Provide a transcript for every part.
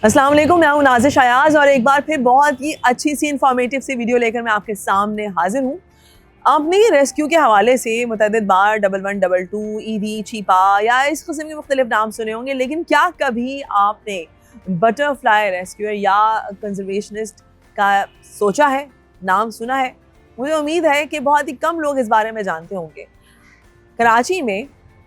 अस्सलाम वालेकुम, मैं हूं नाज़िश अयाज और एक बार फिर बहुत ही अच्छी सी इंफॉर्मेटिव सी वीडियो लेकर मैं आपके सामने हाजिर हूं। आपने ये रेस्क्यू के हवाले से मुतअद्दिद बार 1112, ईवी, चीपा या इस किस्म के मुख्तलिफ नाम सुने होंगे, लेकिन क्या कभी आपने बटरफ्लाई रेस्क्यूअर या कंजर्वेशनिस्ट का सोचा है, नाम सुना है? मुझे उम्मीद है कि बहुत ही कम लोग इस बारे में जानते होंगे। कराची में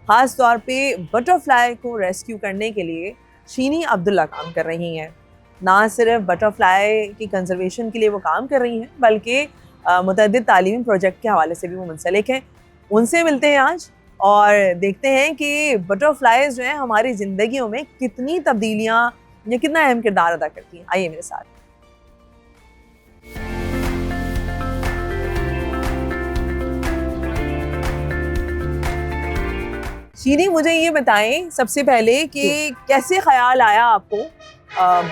ख़ास तौर पे बटरफ्लाई को रेस्क्यू करने के लिए शीनी अब्दुल्ला काम कर रही हैं। ना सिर्फ बटरफ्लाई की कंजर्वेशन के लिए वो काम कर रही हैं, बल्कि मुतअद्दिद तालीमी प्रोजेक्ट के हवाले से भी वो मुंसलिक हैं। उनसे मिलते हैं आज और देखते हैं कि बटरफ्लाइज जो हैं हमारी ज़िंदगियों में कितनी तब्दीलियाँ या कितना अहम किरदार अदा करती हैं। आइए मेरे साथ। शीनी, मुझे ये बताएं सबसे पहले कि कैसे ख्याल आया आपको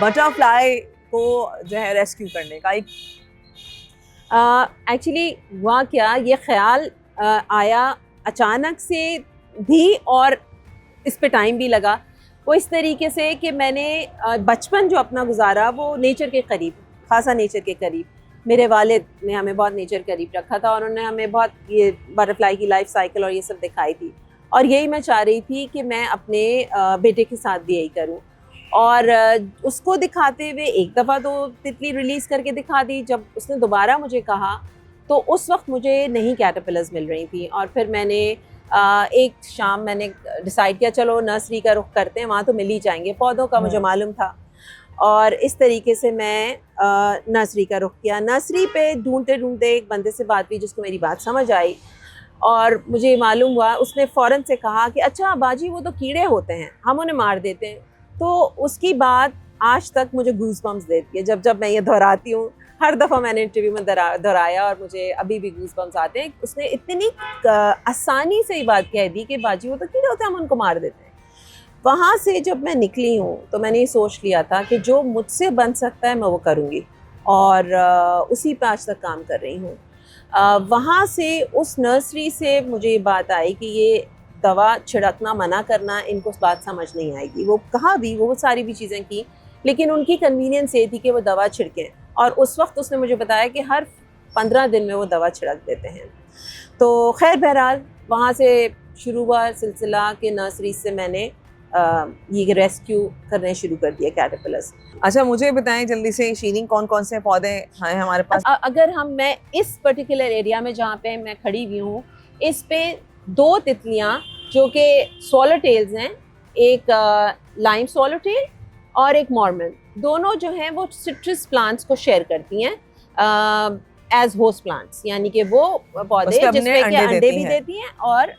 बटरफ्लाई को जो है रेस्क्यू करने का? एक्चुअली हुआ क्या, ये ख्याल आया अचानक से भी और इस पे टाइम भी लगा। वो इस तरीके से कि मैंने बचपन जो अपना गुजारा वो नेचर के करीब, खासा नेचर के करीब। मेरे वालिद ने हमें बहुत नेचर करीब रखा था और उन्होंने हमें बहुत ये बटरफ्लाई की लाइफ साइकिल और ये सब दिखाई थी, और यही मैं चाह रही थी कि मैं अपने बेटे के साथ भी यही करूं। और उसको दिखाते हुए एक दफ़ा तो तितली रिलीज़ करके दिखा दी। जब उसने दोबारा मुझे कहा तो उस वक्त मुझे नहीं कैटरपिलर्स मिल रही थी, और फिर मैंने एक शाम मैंने डिसाइड किया चलो नर्सरी का रुख करते हैं, वहाँ तो मिल ही जाएंगे, पौधों का मुझे मालूम था। और इस तरीके से मैं नर्सरी का रुख किया। नर्सरी पे ढूंढते ढूंढते एक बंदे से बात हुई जिसको मेरी बात समझ आई, और मुझे मालूम हुआ, उसने फ़ौरन से कहा कि अच्छा बाजी वो तो कीड़े होते हैं, हम उन्हें मार देते हैं। तो उसकी बात आज तक मुझे गूज़ बम्स देती है। जब जब मैं ये दोहराती हूँ, हर दफ़ा मैंने इंटरव्यू में दोहराया और मुझे अभी भी गूज़ बम्स आते हैं। उसने इतनी आसानी से ये बात कह दी कि बाजी वो तो कीड़े होते हैं, हम उनको मार देते हैं। वहाँ से जब मैं निकली हूँ तो मैंने ये सोच लिया था कि जो मुझसे बन सकता है मैं वो करूँगी, और उसी पे आज तक काम कर रही हूँ। वहाँ से उस नर्सरी से मुझे ये बात आई कि ये दवा छिड़कना मना करना, इनको बात समझ नहीं आएगी। वो कहा भी, वो सारी भी चीज़ें की, लेकिन उनकी कन्वीनियंस ये थी कि वो दवा छिड़कें। और उस वक्त उसने मुझे बताया कि हर 15 दिन में वो दवा छिड़क देते हैं। तो खैर बहरहाल वहाँ से शुरू हुआ सिलसिला कि नर्सरी से मैंने ये रेस्क्यू करने शुरू कर दिया कैटरपिलर्स। अच्छा, मुझे बताएं जल्दी से शीनी, कौन कौन से पौधे हैं हमारे पास? अगर मैं इस पर्टिकुलर एरिया में जहाँ पे मैं खड़ी हुई हूँ, इस पे 2 तितलियाँ जो कि स्वॉलो टेल्स हैं, एक लाइम स्वॉलो टेल और एक मॉर्मन, दोनों जो हैं वो सिट्रस प्लांट्स को शेयर करती हैं एज होस्ट प्लांट्स, यानी कि वो पौधे जिसपे के अंडे भी देती हैं और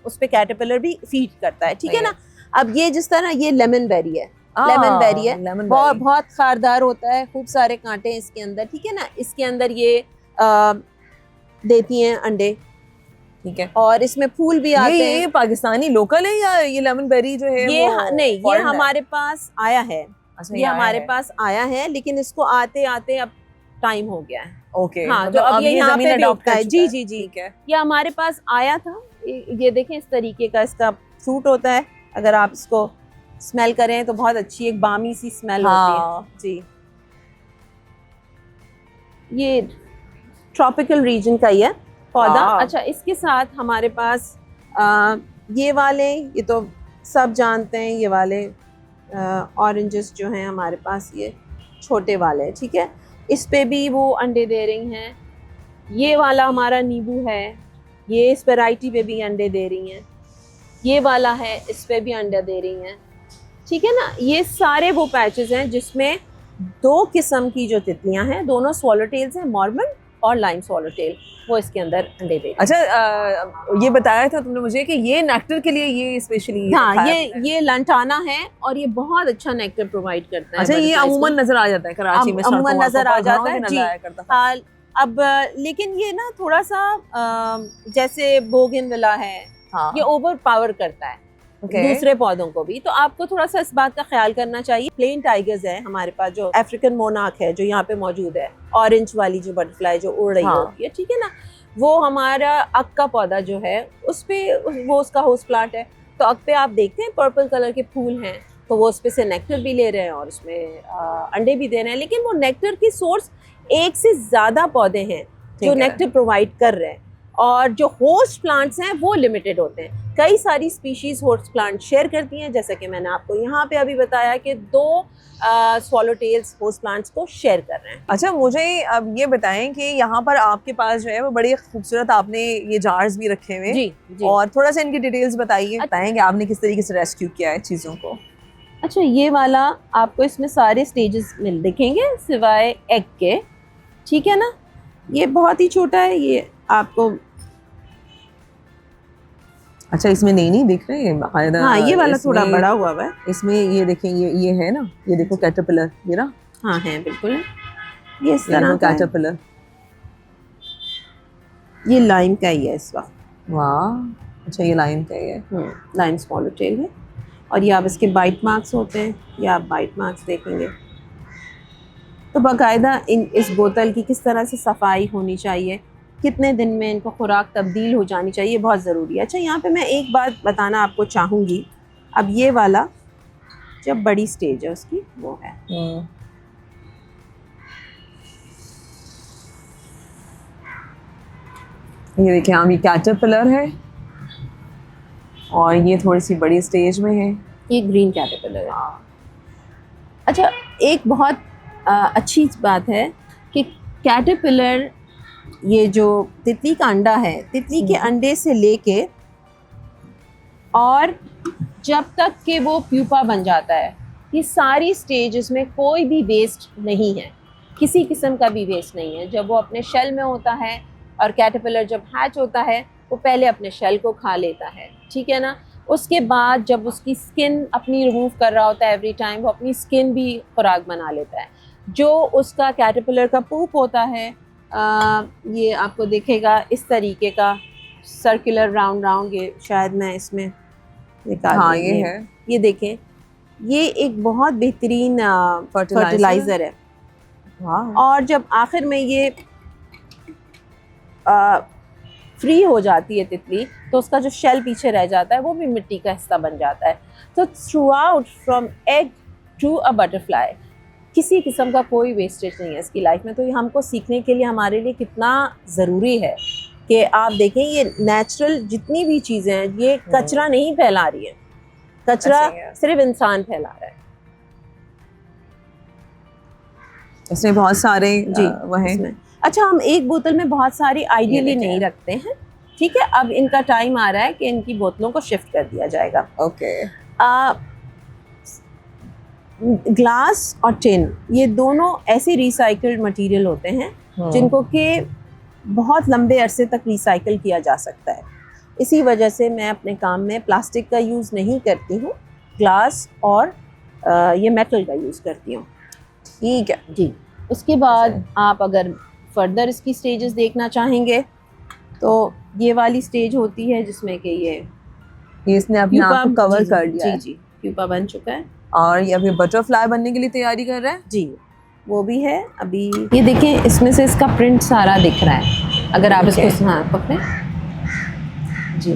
उस पे कैटरपिलर भी फीड करता है, ठीक है ना। अब ये जिस तरह ये लेमन बेरी है, लेमन बेरी है, बहुत खारदार होता है, खूब सारे कांटे हैं इसके अंदर, ठीक है ना। इसके अंदर ये देती हैं अंडे, ठीक है, और इसमें फूल भी आते हैं। ये पाकिस्तानी लोकल है या ये लेमन बेरी जो है ये नहीं, ये हमारे पास आया है। अच्छा, ये हमारे पास आया है, लेकिन इसको आते आते अब टाइम हो गया है। ओके, हाँ, जो अब ये यहाँ पे भी उगता है। जी जी जी, ये हमारे पास आया था। ये देखें, इस तरीके का इसका फ्रूट होता है। अगर आप इसको स्मेल करें तो बहुत अच्छी एक बामी सी स्मेल होती है जी। ये ट्रॉपिकल रीजन का ही है पौधा। अच्छा, इसके साथ हमारे पास ये वाले, ये तो सब जानते हैं, ये वाले ऑरेंजेस जो हैं हमारे पास, ये छोटे वाले हैं, ठीक है। इस पे भी वो अंडे दे रही हैं। ये वाला हमारा नींबू है, ये इस वैरायटी पे भी अंडे दे रही हैं। ये वाला है, इस पे भी अंडा दे रही हैं, ठीक है ना। ये सारे वो पैचेस हैं जिसमें 2 किस्म की जो तितलियां हैं, दोनों स्वॉलो टेल्स हैं, मॉर्मन और लाइम स्वॉलो टेल, वो इसके अंदर अंडे दे। अच्छा, ये बताया था तुमने मुझे कि ये नेक्टर के लिए ये स्पेशली, हाँ, ये लंटाना है और ये बहुत अच्छा नेक्टर प्रोवाइड करता है। अच्छा, ये अमूमन नजर आ जाता है कराची में, अमूमन नजर आ जाता है जी। अब लेकिन ये ना थोड़ा सा जैसे बोगनविला है, हाँ, ये ओवर पावर करता है दूसरे पौधों को भी, तो आपको थोड़ा सा इस बात का ख्याल करना चाहिए। प्लेन टाइगर्स है हमारे पास, जो अफ्रीकन मोनार्क है जो यहाँ पे मौजूद है, ऑरेंज वाली जो बटरफ्लाई जो उड़ रही होती है, ठीक है ना, वो हमारा अक का पौधा जो है उस पे वो उसका होस्ट प्लांट है। तो अक पे आप देखते हैं पर्पल कलर के फूल हैं, तो वो उस पे से नेक्टर भी ले रहे हैं और उसमें अंडे भी दे रहे हैं, लेकिन वो नेक्टर की सोर्स एक से ज़्यादा पौधे हैं जो नेक्टर प्रोवाइड कर रहे हैं, और जो होस्ट प्लांट्स हैं वो लिमिटेड होते हैं। कई सारी स्पीशीज़ होस्ट प्लांट शेयर करती हैं, जैसा कि मैंने आपको यहाँ पे अभी बताया कि 2 स्वॉलोटेल्स होस्ट प्लांट्स को शेयर कर रहे हैं। अच्छा, मुझे अब ये बताएं कि यहाँ पर आपके पास जो है वो बड़ी खूबसूरत आपने ये जार्स भी रखे हुए, जी। और थोड़ा सा इनकी डिटेल्स बताइए, बताएं कि आपने किस तरीके से रेस्क्यू किया है चीज़ों को। अच्छा, ये वाला आपको इसमें सारे स्टेजेस मिल दिखेंगे सिवाय एग के, ठीक है ना। ये बहुत ही छोटा है, ये आपको अच्छा इसमें नहीं दिख रहे हैं बाकायदा। हाँ, ये वाला थोड़ा बड़ा हुआ है इसमें, ये देखें, ये है ना, ये देखो कैटरपिलर, ये ना। हाँ है, बिल्कुल है, ये इस तरह का कैटरपिलर। ये लाइम का ही है इस वक्त। वाह, अच्छा ये लाइम का ही है। लाइम स्वॉलोटेल है, और ये आप इसके बाइट मार्क्स होते हैं, ये आप बाइट मार्क्स देखेंगे। तो बाकायदा इस बोतल की किस तरह से सफाई होनी चाहिए, कितने दिन में इनको खुराक तब्दील हो जानी चाहिए, बहुत ज़रूरी है। अच्छा, यहाँ पे मैं एक बात बताना आपको चाहूँगी। अब ये वाला जब बड़ी स्टेज है उसकी, वो है ये देखिए, हम ये कैटरपिलर है और ये थोड़ी सी बड़ी स्टेज में है, ये ग्रीन कैटरपिलर है। अच्छा, एक बहुत अच्छी बात है कि कैटरपिलर, ये जो तितली का अंडा है, तितली के अंडे से लेके और जब तक कि वो प्यूपा बन जाता है, ये सारी स्टेजेस में कोई भी वेस्ट नहीं है, किसी किस्म का भी वेस्ट नहीं है। जब वो अपने शेल में होता है, और कैटरपिलर जब हैच होता है वो पहले अपने शेल को खा लेता है, ठीक है ना। उसके बाद जब उसकी स्किन अपनी रिमूव कर रहा होता है एवरी टाइम, वो अपनी स्किन भी खुराक बना लेता है। जो उसका कैटरपिलर का पूप होता है, ये आपको दिखेगा इस तरीके का सर्कुलर राउंड, ये शायद मैं इसमें निकाल, हाँ ये है, ये देखें, ये एक बहुत बेहतरीन फर्टिलाइज़र है। और जब आखिर में ये फ्री हो जाती है तितली, तो उसका जो शेल पीछे रह जाता है वो भी मिट्टी का हिस्सा बन जाता है। तो throughout from egg to a butterfly किसी किस्म का कोई वेस्टेज नहीं है इसकी लाइफ में। तो ये हमको सीखने के लिए हमारे लिए कितना ज़रूरी है कि आप देखें, ये नेचुरल जितनी भी चीज़ें हैं, ये कचरा नहीं फैला रही है, कचरा सिर्फ इंसान फैला रहा है। इसमें बहुत सारे वो हैं। अच्छा, हम एक बोतल में बहुत सारी आइडियली नहीं रखते हैं, ठीक है। अब इनका टाइम आ रहा है कि इनकी बोतलों को शिफ्ट कर दिया जाएगा। ओके। ग्लास और टिन, ये दोनों ऐसे रिसाइकल्ड मटेरियल होते हैं जिनको कि बहुत लंबे अरसे तक रिसाइकल किया जा सकता है। इसी वजह से मैं अपने काम में प्लास्टिक का यूज़ नहीं करती हूँ, ग्लास और ये मेटल का यूज़ करती हूँ, ठीक है जी। उसके बाद आप अगर फर्दर इसकी स्टेजेस देखना चाहेंगे तो ये वाली स्टेज होती है जिसमें कि ये इसने अपने आप को कवर कर दिया है। जी, प्यूपा बन चुका है, और ये अभी बटरफ्लाई बनने के लिए तैयारी कर रहा है जी, वो भी है। अभी ये देखें, इसमें से इसका प्रिंट सारा दिख रहा है, अगर आप इसको हाँ पकड़ें जी,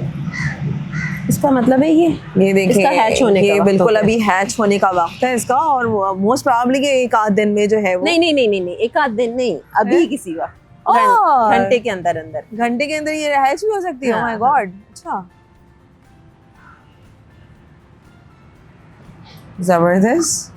इसका मतलब है ये देखें, इसका हैच होने का बिल्कुल अभी हैच होने का वक्त है इसका, और मोस्ट प्रोबेबली कि एक आध दिन में जो है वो नहीं, एक आध दिन नहीं, अभी किसी वक्त घंटे के अंदर ये हैच भी हो सकती है। ओह माय गॉड, अच्छा, जबरदस्त।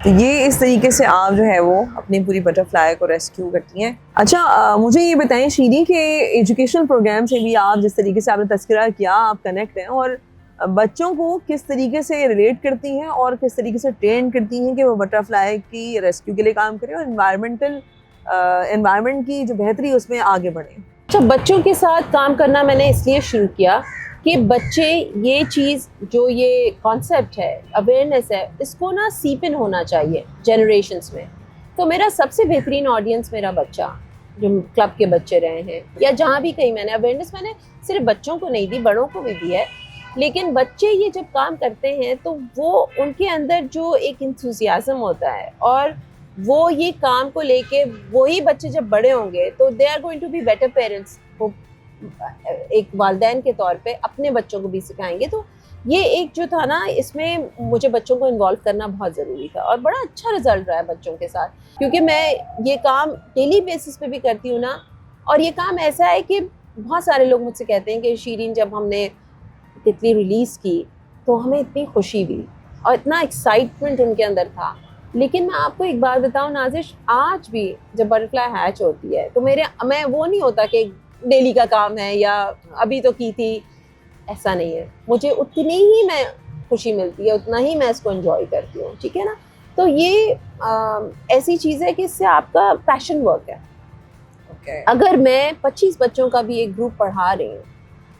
तो ये इस तरीके से आप जो है वो अपनी पूरी बटरफ्लाई को रेस्क्यू करती हैं। अच्छा, मुझे ये बताएं शीरी के एजुकेशनल प्रोग्राम से भी आप जिस तरीके से आपने तस्करा किया, आप कनेक्ट हैं, और बच्चों को किस तरीके से रिलेट करती हैं और किस तरीके से ट्रेन करती हैं कि वो बटरफ्लाई की रेस्क्यू के लिए काम करें और एनवायरनमेंट की जो बेहतरी उसमें आगे बढ़ें। अच्छा, बच्चों के साथ काम करना मैंने इसलिए शुरू किया कि बच्चे ये चीज़, जो ये कॉन्सेप्ट है, अवेयरनेस है, इसको ना सीप इन होना चाहिए जनरेशन्स में। तो मेरा सबसे बेहतरीन ऑडियंस मेरा बच्चा, जो क्लब के बच्चे रहे हैं या जहाँ भी कहीं मैंने अवेयरनेस, मैंने सिर्फ बच्चों को नहीं दी, बड़ों को भी दी है। लेकिन बच्चे ये जब काम करते हैं तो वो उनके अंदर जो एक इंथुजियाज़म होता है, और वो ये काम को लेके, वही बच्चे जब बड़े होंगे तो they are going to be better parents. वो एक वालिदैन के तौर पे अपने बच्चों को भी सिखाएंगे। तो ये एक जो था ना, इसमें मुझे बच्चों को इन्वॉल्व करना बहुत ज़रूरी था और बड़ा अच्छा रिजल्ट रहा है बच्चों के साथ, क्योंकि मैं ये काम डेली बेसिस पे भी करती हूँ ना। और ये काम ऐसा है कि बहुत सारे लोग मुझसे कहते हैं कि शीरीन, जब हमने तितली रिलीज़ की तो हमें इतनी खुशी हुई और इतना एक्साइटमेंट उनके अंदर था। लेकिन मैं आपको एक बात बताऊँ नाजिश, आज भी जब बटरफ्लाई हैच होती है तो मैं वो नहीं होता कि डेली का काम है या अभी तो की थी, ऐसा नहीं है। मुझे उतनी ही मैं खुशी मिलती है, उतना ही मैं इसको एंजॉय करती हूँ, ठीक है ना। तो ये ऐसी चीज़ है कि इससे आपका पैशन वर्क है। अगर मैं 25 बच्चों का भी एक ग्रुप पढ़ा रही हूँ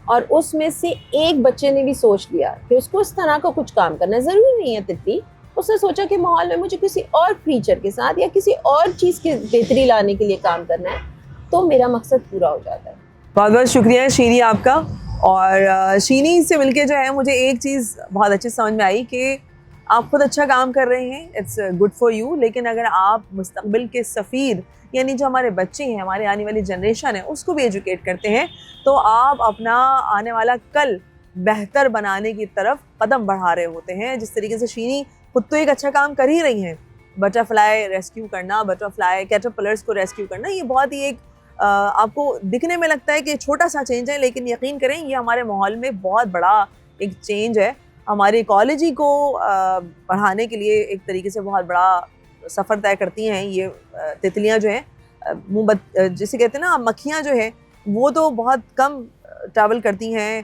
और उसमें से एक बच्चे ने भी सोच लिया कि उसको इस तरह का कुछ काम करना है, ज़रूरी नहीं है तितली, उसने सोचा कि माहौल में मुझे किसी और क्रीचर के साथ या किसी और चीज़ की बेहतरी लाने के लिए काम करना है, तो मेरा मकसद पूरा हो जाता है। बहुत बहुत शुक्रिया शीरी आपका। और शीनी से मिलके जो है मुझे एक चीज़ बहुत अच्छी समझ में आई कि आप खुद अच्छा काम कर रहे हैं, इट्स गुड फॉर यू। लेकिन अगर आप मुस्तकबिल के सफ़ीर यानी जो हमारे बच्चे हैं, हमारे आने वाली जनरेशन है, उसको भी एजुकेट करते हैं, तो आप अपना आने वाला कल बेहतर बनाने की तरफ कदम बढ़ा रहे होते हैं। जिस तरीके से शीनी खुद तो एक अच्छा काम कर ही रही हैं, बटरफ्लाई रेस्क्यू करना, बटरफ्लाई कैटरपिलर्स को रेस्क्यू करना, ये बहुत ही एक आपको दिखने में लगता है कि छोटा सा चेंज है, लेकिन यकीन करें ये हमारे माहौल में बहुत बड़ा एक चेंज है। हमारी इकोलॉजी को बढ़ाने के लिए एक तरीके से बहुत बड़ा सफ़र तय करती हैं ये तितलियां जो हैं। जिसे कहते हैं ना, मक्खियां जो हैं वो तो बहुत कम ट्रैवल करती हैं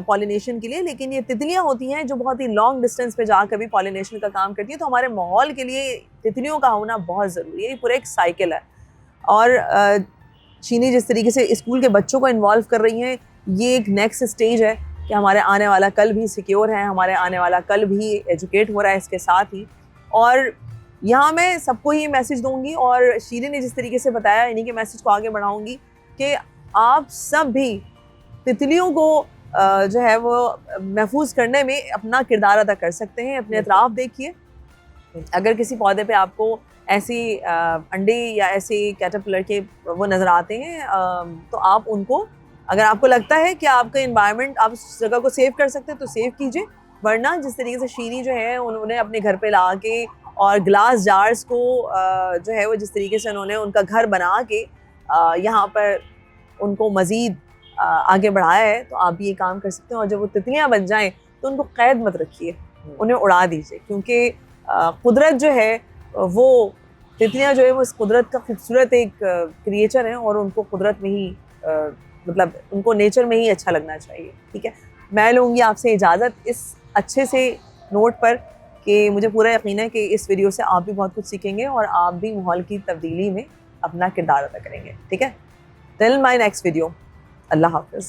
पॉलिनेशन के लिए, लेकिन ये तितलियां होती हैं जो बहुत ही लॉन्ग डिस्टेंस पे जाकर भी पॉलिनेशन का काम करती हैं। तो हमारे माहौल के लिए तितलियों का होना बहुत ज़रूरी है, ये पूरा एक साइकिल है। और शीनी जिस तरीके से स्कूल के बच्चों को इन्वॉल्व कर रही हैं, ये एक नेक्स्ट स्टेज है कि हमारे आने वाला कल भी सिक्योर है, हमारे आने वाला कल भी एजुकेट हो रहा है इसके साथ ही। और यहाँ मैं सबको ही मैसेज दूंगी और शीरी ने जिस तरीके से बताया, इन्हीं के मैसेज को आगे बढ़ाऊंगी कि आप सब भी तितलियों को जो है वो महफूज करने में अपना किरदार अदा कर सकते हैं। अपने अतराफ देखिए, अगर किसी पौधे पे आपको ऐसी अंडे या ऐसे कैटरपिलर के वो नज़र आते हैं, तो आप उनको, अगर आपको लगता है कि आपका इन्वायरमेंट, आप उस जगह को सेव कर सकते हैं तो सेव कीजिए। वरना जिस तरीके से शीनी जो है उन्होंने अपने घर पे ला के और ग्लास जार्स को जो है वो जिस तरीके से उन्होंने उनका घर बना के यहाँ पर उनको मज़ीद आगे बढ़ाया है, तो आप भी ये काम कर सकते हैं। और जब वो तितलियाँ बन जाएँ तो उनको कैद मत रखिए, उन्हें उड़ा दीजिए, क्योंकि कुदरत जो है वो, तितलियाँ जो है वो इस कुदरत का खूबसूरत एक क्रिएचर हैं और उनको कुदरत में ही मतलब उनको नेचर में ही अच्छा लगना चाहिए। ठीक है, मैं लूँगी आपसे इजाज़त इस अच्छे से नोट पर कि मुझे पूरा यकीन है कि इस वीडियो से आप भी बहुत कुछ सीखेंगे और आप भी माहौल की तब्दीली में अपना किरदार अदा करेंगे। ठीक है, टिल माय नेक्स्ट वीडियो, अल्लाह हाफ़िज़।